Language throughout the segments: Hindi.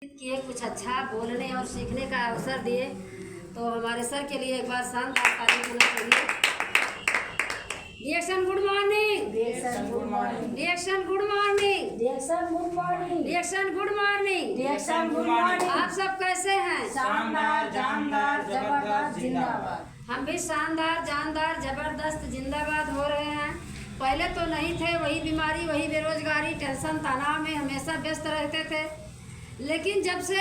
किए, कुछ अच्छा बोलने और सीखने का अवसर दिए, तो हमारे सर के लिए एक बार शानदार तारीफ होना चाहिए। Reaction good morning, reaction good morning, reaction good morning, reaction good morning, reaction good morning, reaction good morning. आप सब कैसे हैं? शानदार, जानदार, जबरदस्त, जिंदाबाद। हम भी शानदार, जानदार, जबरदस्त, जिंदाबाद हो रहे हैं। पहले तो नहीं थे, वही बीमारी, वही बेरोजगारी, टेंशन तनाव में हमेशा व्यस्त रहते थे। लेकिन जब से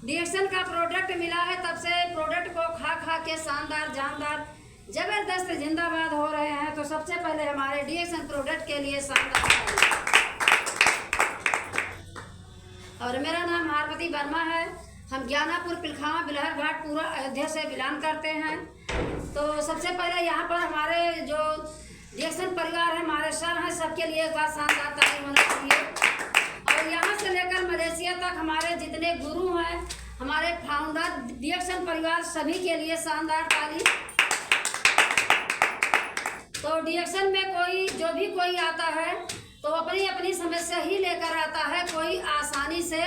रिएक्शन का प्रोडक्ट मिला है, तब से प्रोडक्ट को खा खा के शानदार, जानदार, जबरदस्त, जिंदाबाद हो रहे हैं। तो सबसे पहले हमारे रिएक्शन प्रोडक्ट के लिए शानदार। और मेरा नाम पार्वती वर्मा है। हम ज्ञानापुर, पिलखावा, बिलहर घाट, पूरा अयोध्या से बिलोंग करते हैं। तो सबसे पहले यहाँ पर हमारे जो रिएक्शन परिवार है, हमारे सर हैं, सबके लिए एक बार शानदार तारीफ होना चाहिए। और यहाँ से लेकर मलेशिया तक हमारे जितने गुरु हैं, हमारे फाउंडर, रिएक्शन परिवार, सभी के लिए शानदार तारीफ। तो रिएक्शन में जो भी कोई आता है तो अपनी अपनी समस्या ही लेकर आता है, कोई आसानी से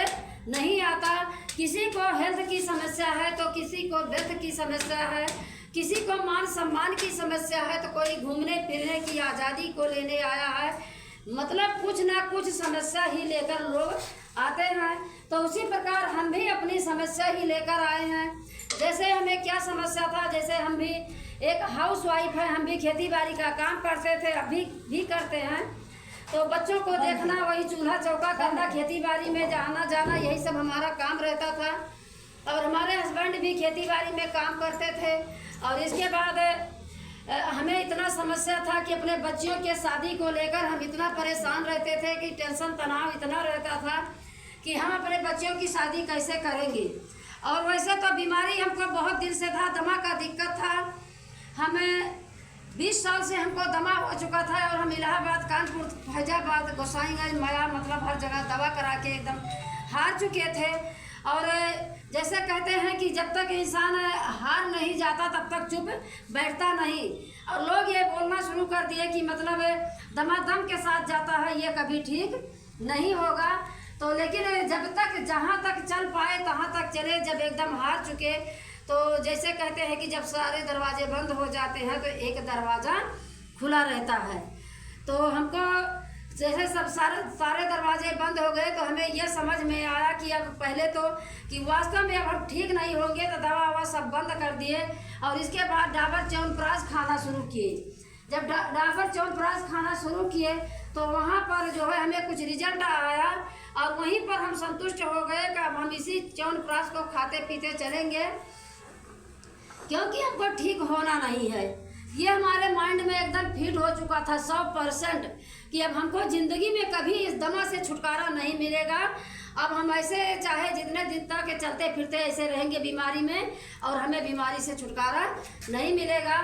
नहीं आता। किसी को हेल्थ की समस्या है, तो किसी को डेथ की समस्या है, किसी को मान सम्मान की समस्या है, तो कोई घूमने फिरने की आज़ादी को लेने आया है। मतलब कुछ ना कुछ समस्या ही लेकर लोग आते हैं। तो उसी प्रकार हम भी अपनी समस्या ही लेकर आए हैं। जैसे हमें क्या समस्या था, जैसे हम भी एक हाउस वाइफ है, हम भी खेती बाड़ी का काम करते थे, अभी भी करते हैं। तो बच्चों को देखना, वही चूल्हा चौका करना, खेती बाड़ी में आना जाना, यही सब हमारा काम रहता था। और हमारे हस्बैंड भी खेती बाड़ी में काम करते थे। और इसके बाद हमें इतना समस्या था कि अपने बच्चियों के शादी को लेकर हम इतना परेशान रहते थे कि टेंशन तनाव इतना रहता था कि हम अपने बच्चियों की शादी कैसे करेंगे। और वैसे तो बीमारी हमको बहुत दिन से था, दमा का दिक्कत था। हमें 20 साल से हमको दमा हो चुका था। और हम इलाहाबाद, कानपुर, फैजाबाद, गोसाईगंज, मया, मतलब हर जगह दवा करा के एकदम हार चुके थे। और जैसे कहते हैं कि जब तक इंसान हार नहीं जाता तब तक चुप बैठता नहीं। और लोग ये बोलना शुरू कर दिए कि मतलब दमादम के साथ जाता है, ये कभी ठीक नहीं होगा। तो लेकिन जब तक जहाँ तक चल पाए तहाँ तक चले। जब एकदम हार चुके तो जैसे कहते हैं कि जब सारे दरवाजे बंद हो जाते हैं तो एक दरवाज़ा खुला रहता है। तो हमको जैसे सब सारे दरवाजे बंद हो गए तो हमें यह समझ में आया कि अब पहले तो कि वास्तव में अब हम ठीक नहीं होंगे, तो दवा ववा सब बंद कर दिए। और इसके बाद डाबर च्यवनप्राश खाना शुरू किए। जब डाबर च्यवनप्राश खाना शुरू किए तो वहाँ पर जो है हमें कुछ रिजल्ट आया। और वहीं पर हम संतुष्ट हो गए कि अब हम इसी च्यवनप्राश को खाते पीते चलेंगे, क्योंकि हमको ठीक होना नहीं है। ये हमारे माइंड में एकदम फिट हो चुका था 100% कि अब हमको ज़िंदगी में कभी इस दमा से छुटकारा नहीं मिलेगा। अब हम ऐसे चाहे जितने दिन तक चलते फिरते ऐसे रहेंगे बीमारी में, और हमें बीमारी से छुटकारा नहीं मिलेगा।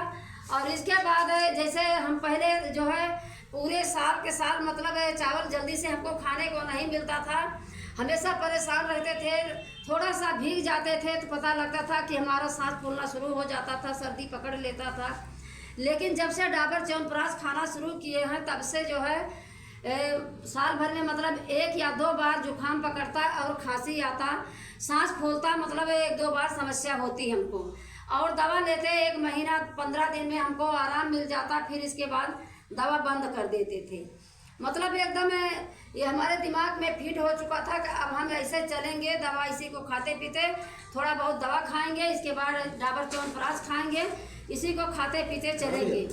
और इसके बाद जैसे हम पहले जो है पूरे साल के साल मतलब चावल जल्दी से हमको खाने को नहीं मिलता था, हमेशा परेशान रहते थे। थोड़ा सा भीग जाते थे तो पता लगता था कि हमारा सांस फूलना शुरू हो जाता था, सर्दी पकड़ लेता था। लेकिन जब से डाबर च्यवनप्राश खाना शुरू किए हैं तब से जो है साल भर में मतलब 1 या 2 बार जुकाम पकड़ता और खांसी आता, सांस फूलता, मतलब 1-2 बार समस्या होती हमको। और दवा लेते 1 महीना 15 दिन में हमको आराम मिल जाता, फिर इसके बाद दवा बंद कर देते थे। मतलब एकदम ये हमारे दिमाग में फिट हो चुका था कि अब हम ऐसे चलेंगे, दवा इसी को खाते पीते, थोड़ा बहुत दवा खाएंगे, इसके बाद डाबर च्यवनप्राश खाएंगे, इसी को खाते पीते चलेंगे।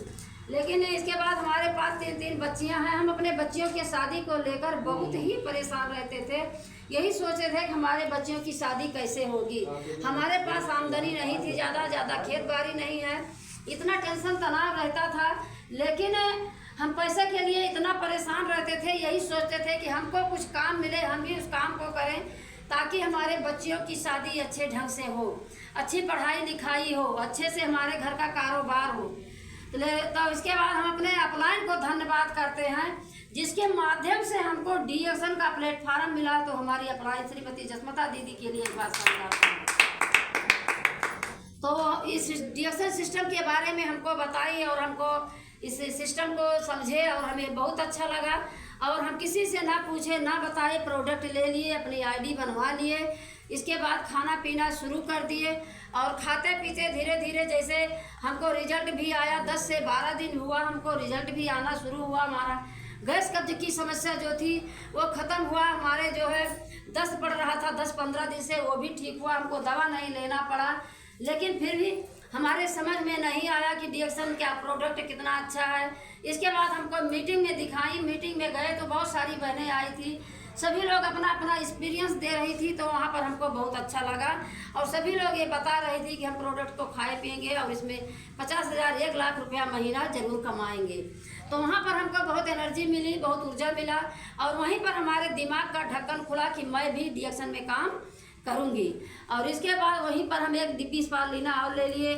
लेकिन इसके बाद हमारे पास 3 बच्चियां हैं। हम अपने बच्चियों की शादी को लेकर बहुत ही परेशान रहते थे। यही सोचते थे कि हमारे बच्चियों की शादी कैसे होगी। हमारे पास आमदनी नहीं थी, ज़्यादा खेत बाड़ी नहीं है, इतना टेंशन तनाव रहता था। लेकिन हम पैसे के लिए इतना परेशान रहते थे, यही सोचते थे कि हमको कुछ काम मिले, हम भी उस काम को करें ताकि हमारे बच्चियों की शादी अच्छे ढंग से हो, अच्छी पढ़ाई लिखाई हो, अच्छे से हमारे घर का कारोबार हो। तो इसके बाद हम अपने अपलाइन को धन्यवाद करते हैं, जिसके माध्यम से हमको रिएक्शन का प्लेटफार्म मिला। तो हमारी अपलाइन श्रीमती जसमता दीदी के लिए एक बात शानदार। तो इस रिएक्शन सिस्टम के बारे में हमको बताइए और हमको इस सिस्टम को समझे और हमें बहुत अच्छा लगा। और हम किसी से ना पूछे ना बताए प्रोडक्ट ले लिए, अपनी आईडी बनवा लिए। इसके बाद खाना पीना शुरू कर दिए और खाते पीते धीरे धीरे जैसे हमको रिजल्ट भी आया, 10 से 12 दिन हुआ, हमको रिजल्ट भी आना शुरू हुआ। हमारा गैस कब्ज की समस्या जो थी वो ख़त्म हुआ। हमारे जो है दस्त पड़ रहा था 10-15 दिन से, वो भी ठीक हुआ, हमको दवा नहीं लेना पड़ा। लेकिन फिर भी हमारे समझ में नहीं आया कि DXN क्या प्रोडक्ट कितना अच्छा है। इसके बाद हमको मीटिंग में दिखाई, मीटिंग में गए तो बहुत सारी बहनें आई थी, सभी लोग अपना अपना एक्सपीरियंस दे रही थी, तो वहाँ पर हमको बहुत अच्छा लगा। और सभी लोग ये बता रही थी कि हम प्रोडक्ट को खाए पिएंगे और इसमें 50,000 1 लाख रुपया महीना जरूर कमाएंगे। तो वहाँ पर हमको बहुत एनर्जी मिली, बहुत ऊर्जा मिला और वहीं पर हमारे दिमाग का ढक्कन खुला कि मैं भी DXN में काम करूँगी। और इसके बाद वहीं पर हम एक डिब्बी स्पारुलिना और ले लिए।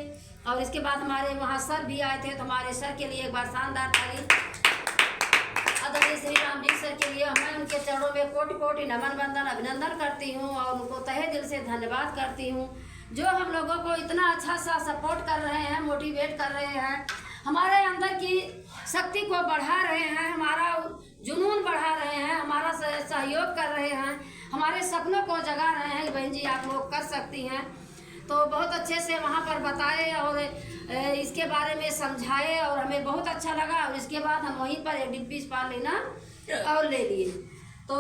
और इसके बाद हमारे वहाँ सर भी आए थे, तो हमारे सर के लिए एक बार शानदार ताली। आदरणीय श्री राम जी सर के लिए मैं उनके चरणों में कोटि कोटि नमन वंदन अभिनंदन करती हूँ और उनको तहे दिल से धन्यवाद करती हूँ, जो हम लोगों को इतना अच्छा सा सपोर्ट कर रहे हैं, मोटिवेट कर रहे हैं, हमारे अंदर की शक्ति को बढ़ा रहे हैं, हमारा जुनून बढ़ा रहे हैं, हमारा सहयोग कर रहे हैं, हमारे सपनों को जगा रहे हैं। बहन जी आप लोग कर सकती हैं। तो बहुत अच्छे से वहाँ पर बताए और इसके बारे में समझाए और हमें बहुत अच्छा लगा। और इसके बाद हम वहीं पर एक डिब्बी स्पारुलिना और ले लिए, तो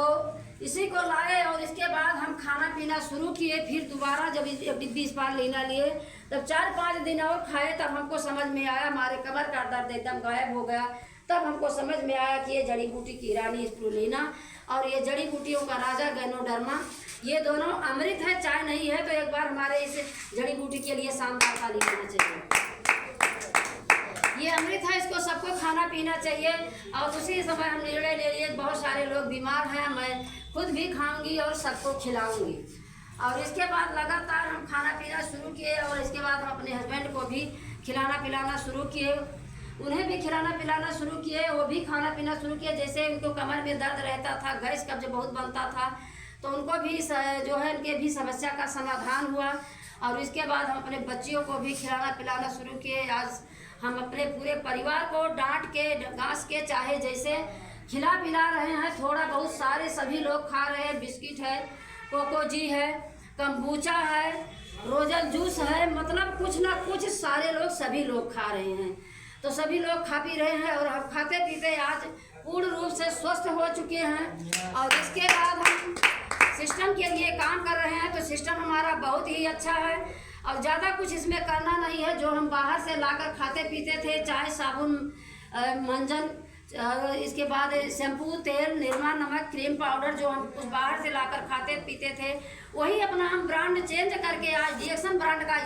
इसी को लाए और इसके बाद हम खाना पीना शुरू किए। फिर दोबारा जब एक डिब्बी स्पारुलिना लिए तब 4-5 दिन और खाए, तब हमको समझ में आया, हमारे कमर का दर्द एकदम गायब हो गया। तब हमको समझ में आया कि ये जड़ी बूटी की रानी स्पारुलिना और ये जड़ी बूटियों का राजा गैनोडर्मा, ये दोनों अमृत है, चाय नहीं है। तो एक बार हमारे इस जड़ी बूटी के लिए शानदार ताली देना चाहिए। ये अमृत है, इसको सबको खाना पीना चाहिए। और उसी समय हम निर्णय ले लिए, बहुत सारे लोग बीमार हैं, मैं खुद भी खाऊंगी और सबको खिलाऊंगी। और इसके बाद लगातार हम खाना पीना शुरू किए और इसके बाद हम अपने हस्बैंड को भी खिलाना पिलाना शुरू किए, उन्हें भी खिलाना पिलाना शुरू किए, वो भी खाना पीना शुरू किए। जैसे उनको कमर में दर्द रहता था, गैस कब्ज बहुत बनता था, तो उनको भी जो है उनके भी समस्या का समाधान हुआ। और इसके बाद हम अपने बच्चियों को भी खिलाना पिलाना शुरू किए। आज हम अपने पूरे परिवार को डांट के घास के चाहे जैसे खिला पिला रहे हैं, थोड़ा बहुत सारे सभी लोग खा रहे हैं। बिस्किट है, कोकोजी है, कम्बूचा है, रोजन जूस है, मतलब कुछ ना कुछ सारे लोग सभी लोग खा रहे हैं। तो सभी लोग खा पी रहे हैं और हम खाते पीते आज पूर्ण रूप से स्वस्थ हो चुके हैं। और इसके बाद हम सिस्टम के लिए काम कर रहे हैं, तो सिस्टम हमारा बहुत ही अच्छा है और ज़्यादा कुछ इसमें करना नहीं है। जो हम बाहर से लाकर खाते पीते थे, चाहे साबुन, मंजन, इसके बाद शैम्पू, तेल, निरमा, नमक, क्रीम पाउडर, जो हम कुछ बाहर से लाकर खाते पीते थे, वही अपना हम ब्रांड चेंज करके आज DXN ब्रांड का